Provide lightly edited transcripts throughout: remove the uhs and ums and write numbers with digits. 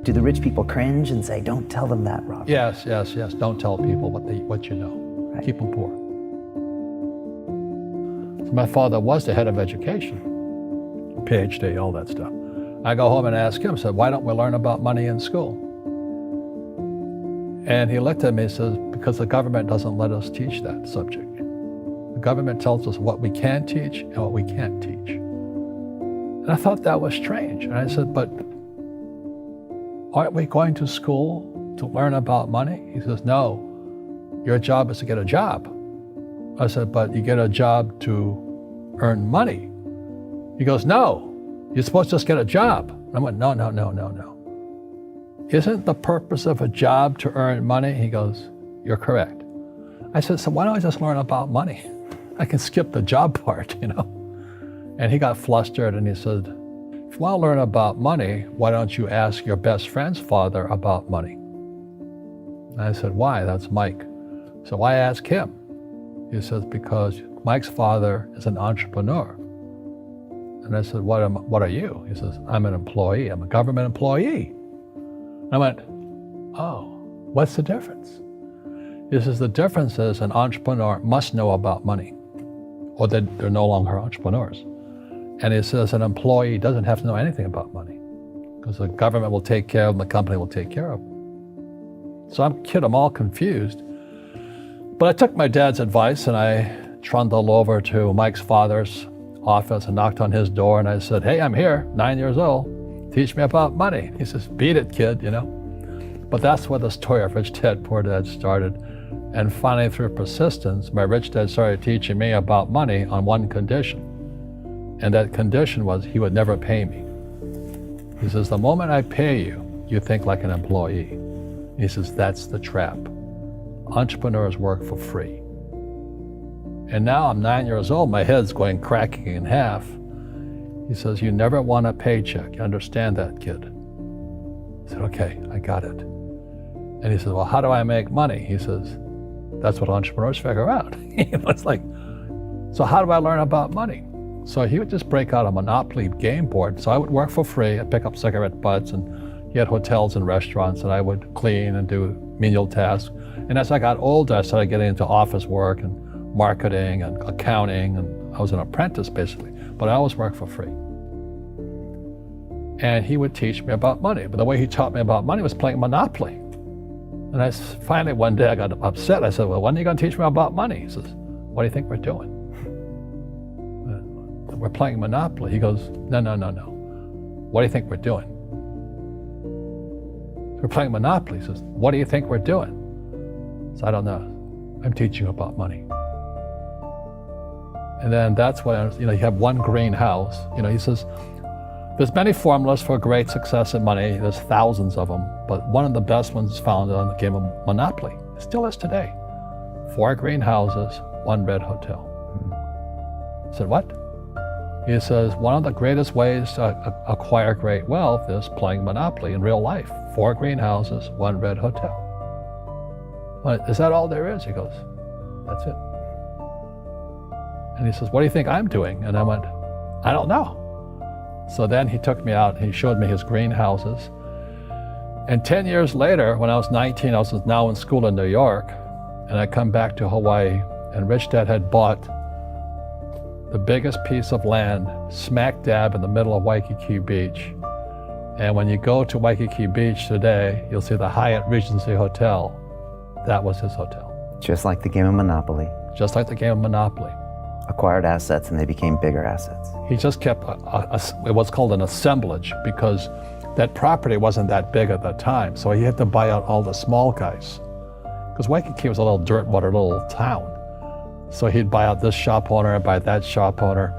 Do the rich people cringe and say, don't tell them that, Robert? Yes. Don't tell people what you know. Right. Keep them poor. So my father was the head of education, PhD, all that stuff. I go home and ask him, said, why don't we learn about money in school? And he looked at me and says, because the government doesn't let us teach that subject. The government tells us what we can teach and what we can't teach. And I thought that was strange. And I said, but aren't we going to school to learn about money? He says, no, your job is to get a job. I said, but you get a job to earn money. He goes, no, you're supposed to just get a job. I went, no. Isn't the purpose of a job to earn money? He goes, you're correct. I said, so why don't I just learn about money? I can skip the job part, And he got flustered and he said, if you want to learn about money, why don't you ask your best friend's father about money? And I said, why? That's Mike. So why ask him? He says, because Mike's father is an entrepreneur. And I said, what are you? He says, I'm an employee. I'm a government employee. I went, oh, what's the difference? He says, the difference is an entrepreneur must know about money, or they're no longer entrepreneurs. And he says an employee doesn't have to know anything about money because the government will take care of them, the company will take care of them. So I'm all confused. But I took my dad's advice and I trundled over to Mike's father's office and knocked on his door and I said, hey, I'm here, 9 years old. Teach me about money. He says, beat it, kid, But that's where the story of Rich Dad, Poor Dad started. And finally, through persistence, my rich dad started teaching me about money on one condition. And that condition was he would never pay me. He says, the moment I pay you, you think like an employee. He says, that's the trap. Entrepreneurs work for free. And now I'm 9 years old, my head's cracking in half. He says, you never want a paycheck. You understand that, kid? I said, okay, I got it. And he says, well, how do I make money? He says, that's what entrepreneurs figure out. It's like, so how do I learn about money? So he would just break out a Monopoly game board. So I would work for free. I'd pick up cigarette butts, and he had hotels and restaurants, and I would clean and do menial tasks. And as I got older, I started getting into office work and marketing and accounting, and I was an apprentice basically, but I always worked for free. And he would teach me about money, but the way he taught me about money was playing Monopoly. And finally one day I got upset. I said, well, when are you going to teach me about money? He says, what do you think we're doing? We're playing Monopoly. He goes, no. What do you think we're doing? We're playing Monopoly. He says, what do you think we're doing? So I don't know. I'm teaching you about money. And then that's when, you have one green house. He says, there's many formulas for great success in money. There's thousands of them, but one of the best ones found on the game of Monopoly. It still is today. 4 green houses, 1 red hotel. I said, what? He says, one of the greatest ways to acquire great wealth is playing Monopoly in real life. 4 green houses, 1 red hotel. Well, is that all there is? He goes, that's it. And he says, what do you think I'm doing? And I went, I don't know. So then he took me out, he showed me his greenhouses. And 10 years later, when I was 19, I was now in school in New York, and I come back to Hawaii, and Rich Dad had bought the biggest piece of land smack dab in the middle of Waikiki Beach. And when you go to Waikiki Beach today, you'll see the Hyatt Regency Hotel. That was his hotel. Just like the game of Monopoly. Just like the game of Monopoly. Acquired assets and they became bigger assets. He just kept what's called an assemblage, because that property wasn't that big at that time. So he had to buy out all the small guys. Because Waikiki was a little dirt water little town. So he'd buy out this shop owner and buy that shop owner.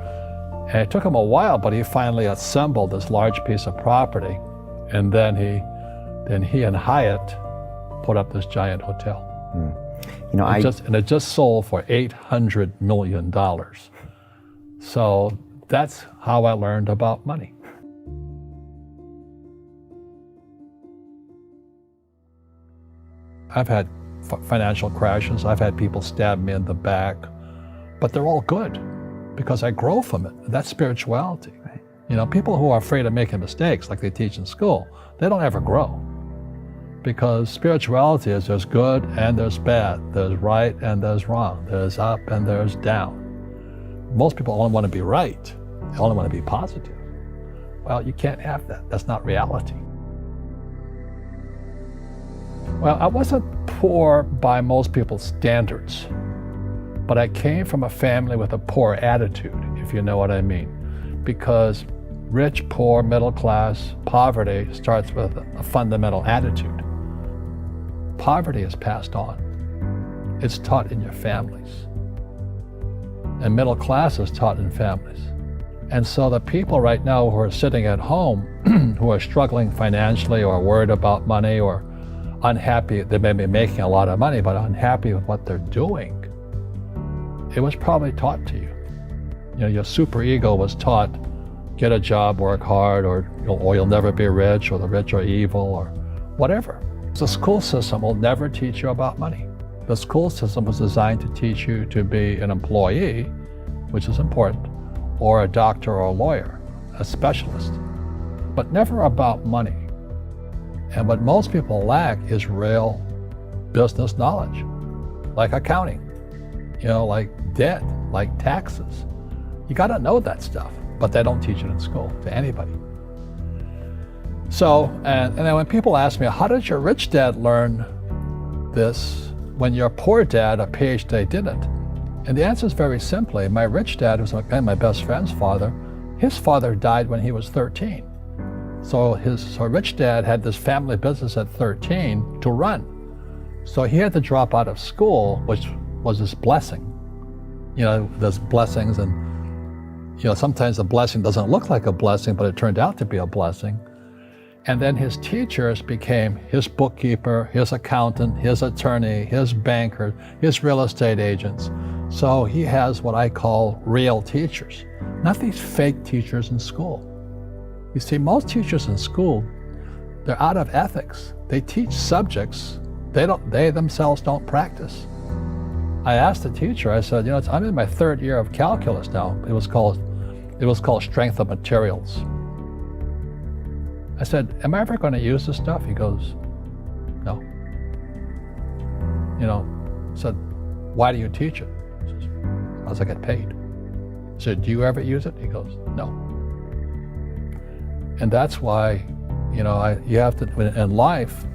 And it took him a while, but he finally assembled this large piece of property. And then he and Hyatt put up this giant hotel. It just sold for $800 million. So that's how I learned about money. I've had financial crashes. I've had people stab me in the back, but they're all good because I grow from it. That's spirituality. Right. People who are afraid of making mistakes, like they teach in school, they don't ever grow. Because spirituality is there's good and there's bad, there's right and there's wrong, there's up and there's down. Most people only want to be right, they only want to be positive. Well, you can't have that. That's not reality. Well, I wasn't poor by most people's standards, but I came from a family with a poor attitude, if you know what I mean. Because rich, poor, middle class, poverty starts with a fundamental attitude. Poverty is passed on. It's taught in your families. And middle class is taught in families. And so the people right now who are sitting at home, who are struggling financially or worried about money or unhappy, they may be making a lot of money, but unhappy with what they're doing, it was probably taught to you. Your super ego was taught, get a job, work hard, or you'll never be rich, or the rich are evil, or whatever. The school system will never teach you about money. The school system was designed to teach you to be an employee, which is important, or a doctor or a lawyer, a specialist, but never about money. And what most people lack is real business knowledge, like accounting, like debt, like taxes. You got to know that stuff, but they don't teach it in school to anybody. So, and then when people ask me, how did your rich dad learn this when your poor dad, a PhD, didn't? And the answer is very simply, my rich dad was my best friend's father. His father died when he was 13. So his rich dad had this family business at 13 to run. So he had to drop out of school, which was his blessing. There's blessings, and sometimes a blessing doesn't look like a blessing, but it turned out to be a blessing. And then his teachers became his bookkeeper, his accountant, his attorney, his banker, his real estate agents. So he has what I call real teachers, not these fake teachers in school. You see, most teachers in school, they're out of ethics. They teach subjects they themselves don't practice. I asked the teacher, I said, I'm in my third year of calculus now. It was called strength of materials. I said, am I ever going to use this stuff? He goes, no. I said, why do you teach it? He says, because I get paid. I said, do you ever use it? He goes, no. And that's why, you have to, in life,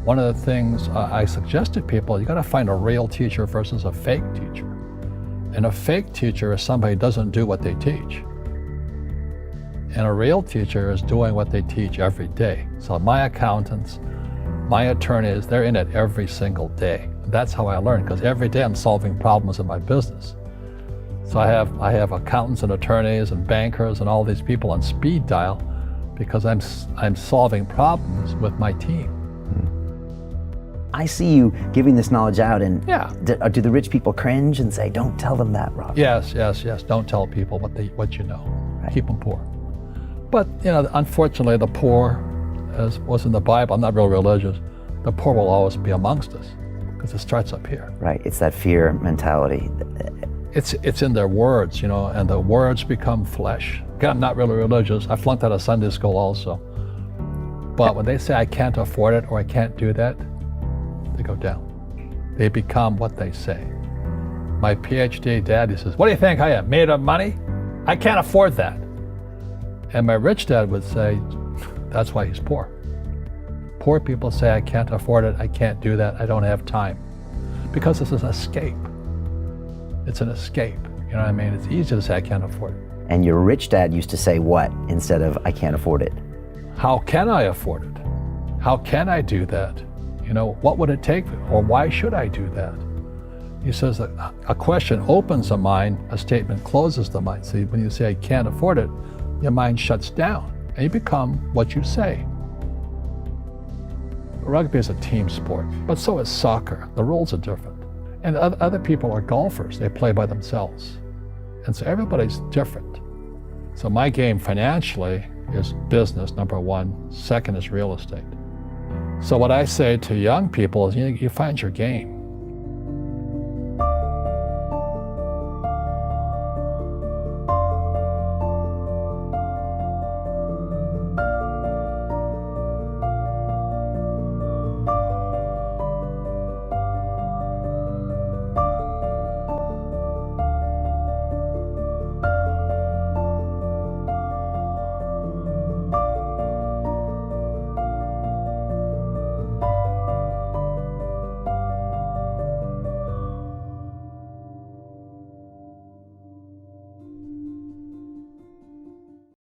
one of the things I suggest to people, you got to find a real teacher versus a fake teacher. And a fake teacher is somebody who doesn't do what they teach. And a real teacher is doing what they teach every day. So my accountants, my attorneys, they're in it every single day. That's how I learn, because every day I'm solving problems in my business. So I have accountants and attorneys and bankers and all these people on speed dial because I'm solving problems with my team. I see you giving this knowledge out, and yeah. Do the rich people cringe and say, don't tell them that, Rob? Yes. Don't tell people what you know. Right. Keep them poor. But, unfortunately, the poor, as was in the Bible, I'm not real religious, the poor will always be amongst us because it starts up here. Right, it's that fear mentality. It's in their words, and the words become flesh. Again, I'm not really religious. I flunked out of Sunday school also. But when they say I can't afford it or I can't do that, they go down. They become what they say. My PhD daddy says, what do you think I am, made of money? I can't afford that. And my rich dad would say, that's why he's poor. Poor people say, I can't afford it, I can't do that, I don't have time. Because this is an escape. It's an escape, you know what I mean? It's easy to say, I can't afford it. And your rich dad used to say what instead of, I can't afford it? How can I afford it? How can I do that? What would it take, or why should I do that? He says that a question opens the mind, a statement closes the mind. See, when you say, I can't afford it, your mind shuts down, and you become what you say. Rugby is a team sport, but so is soccer. The rules are different. And other people are golfers. They play by themselves. And so everybody's different. So my game financially is business, number one. Second is real estate. So what I say to young people is, you find your game.